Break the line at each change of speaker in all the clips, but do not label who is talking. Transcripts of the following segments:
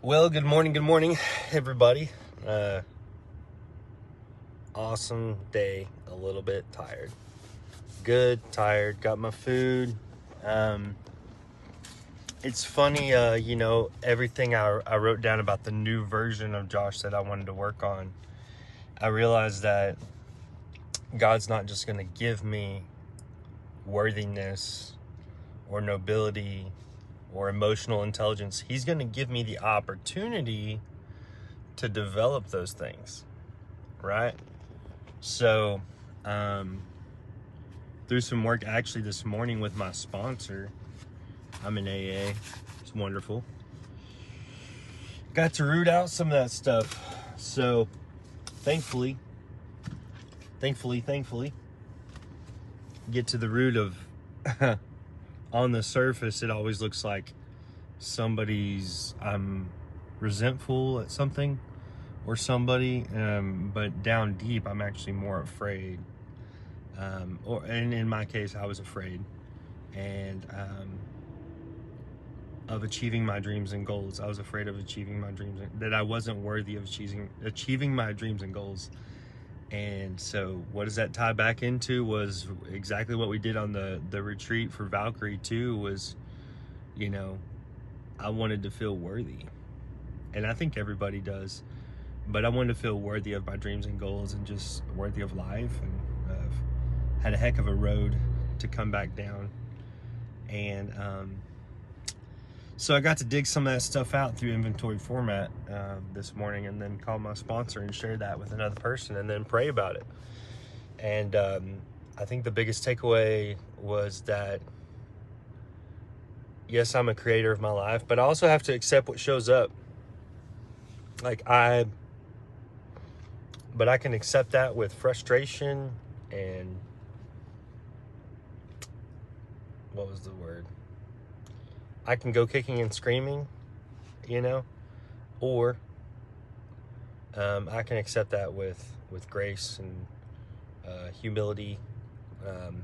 Well, good morning, everybody. Awesome day. A little bit tired. Good, tired. Got my food. Um, it's funny, everything I wrote down about the new version of Josh that I wanted to work on. I realized that God's not just going to give me worthiness or nobility or emotional intelligence. He's going to give me the opportunity to develop those things, right? So, through some work actually this morning with my sponsor, I'm in AA. It's wonderful. Got to root out some of that stuff. So, thankfully, get to the root of, on the surface, it always looks like I'm resentful at something or somebody, but down deep, I'm actually more afraid. And in my case, I was afraid, and of achieving my dreams and goals. I was afraid of achieving my dreams, that I wasn't worthy of achieving my dreams and goals. And so what does that tie back into was exactly what we did on the retreat for Valkyrie too, was, I wanted to feel worthy. And I think everybody does. But I wanted to feel worthy of my dreams and goals and just worthy of life. And I've had a heck of a road to come back down. And so I got to dig some of that stuff out through inventory format this morning, and then call my sponsor and share that with another person, and then pray about it. And I think the biggest takeaway was that, yes, I'm a creator of my life, but I also have to accept what shows up. But I can accept that with frustration and, what was the word? I can go kicking and screaming, or I can accept that with grace and humility, and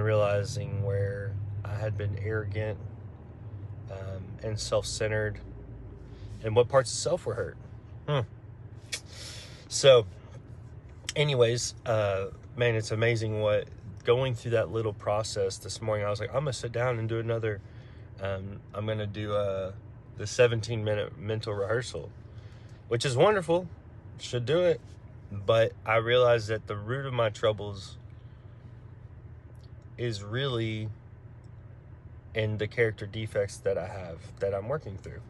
realizing where I had been arrogant and self-centered, and what parts of self were hurt. So, anyways, man, it's amazing what going through that little process this morning. I was like, I'm gonna sit down and do another. I'm gonna do the 17-minute mental rehearsal, which is wonderful. Should do it. But I realized that the root of my troubles is really in the character defects that I have, that I'm working through.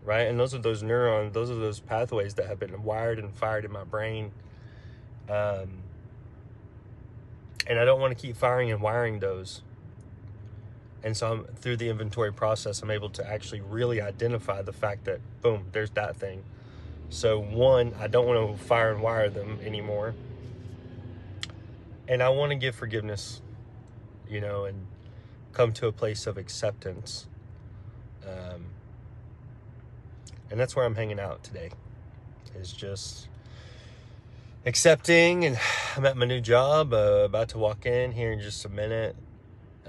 Right? And those are those neurons, those are those pathways that have been wired and fired in my brain. And I don't want to keep firing and wiring those. And so through the inventory process, I'm able to actually really identify the fact that, boom, there's that thing. So one, I don't want to fire and wire them anymore. And I want to give forgiveness, and come to a place of acceptance. And that's where I'm hanging out today, is just accepting. And I'm at my new job, about to walk in here in just a minute.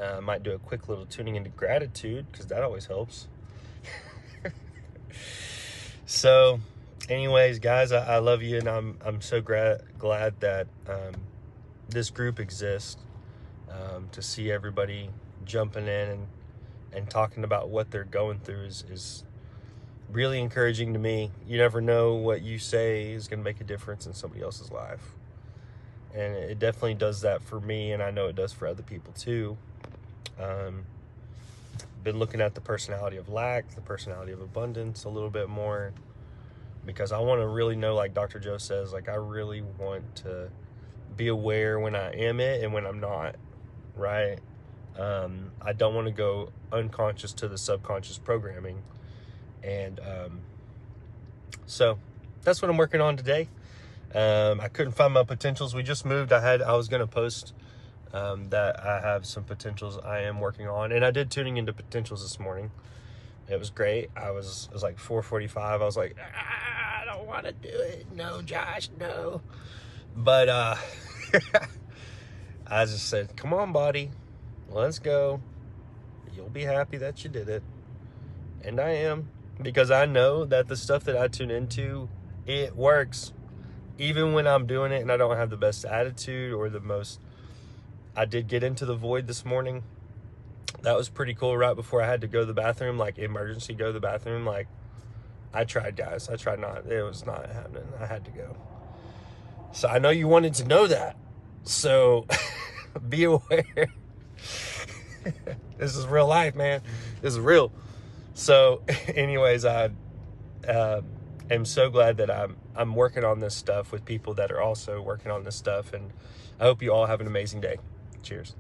I might do a quick little tuning into gratitude, because that always helps. So anyways, guys, I love you, and I'm so glad that this group exists, to see everybody jumping in and talking about what they're going through is really encouraging to me. You never know what you say is going to make a difference in somebody else's life. And it definitely does that for me, and I know it does for other people too. Been looking at the personality of lack, the personality of abundance a little bit more, because I want to really know, like Dr. Joe says, like I really want to be aware when I am it and when I'm not, right? I don't want to go unconscious to the subconscious programming. And so that's what I'm working on today. I couldn't find my potentials. We just moved. I was going to post that I have some potentials I am working on, and I did tuning into potentials this morning. It was great. It was like 4:45. I was like, I don't want to do it. No, Josh, no. But I just said, come on, buddy, let's go. You'll be happy that you did it. And I am, because I know that the stuff that I tune into, it works. Even when I'm doing it and I don't have the best attitude or the most... I did get into the void this morning. That was pretty cool. Right before I had to go to the bathroom, like emergency go to the bathroom, like I tried, guys. I tried not. It was not happening. I had to go. So I know you wanted to know that. So be aware. This is real life, man. This is real. So anyways, I am so glad that I'm working on this stuff with people that are also working on this stuff. And I hope you all have an amazing day. Cheers.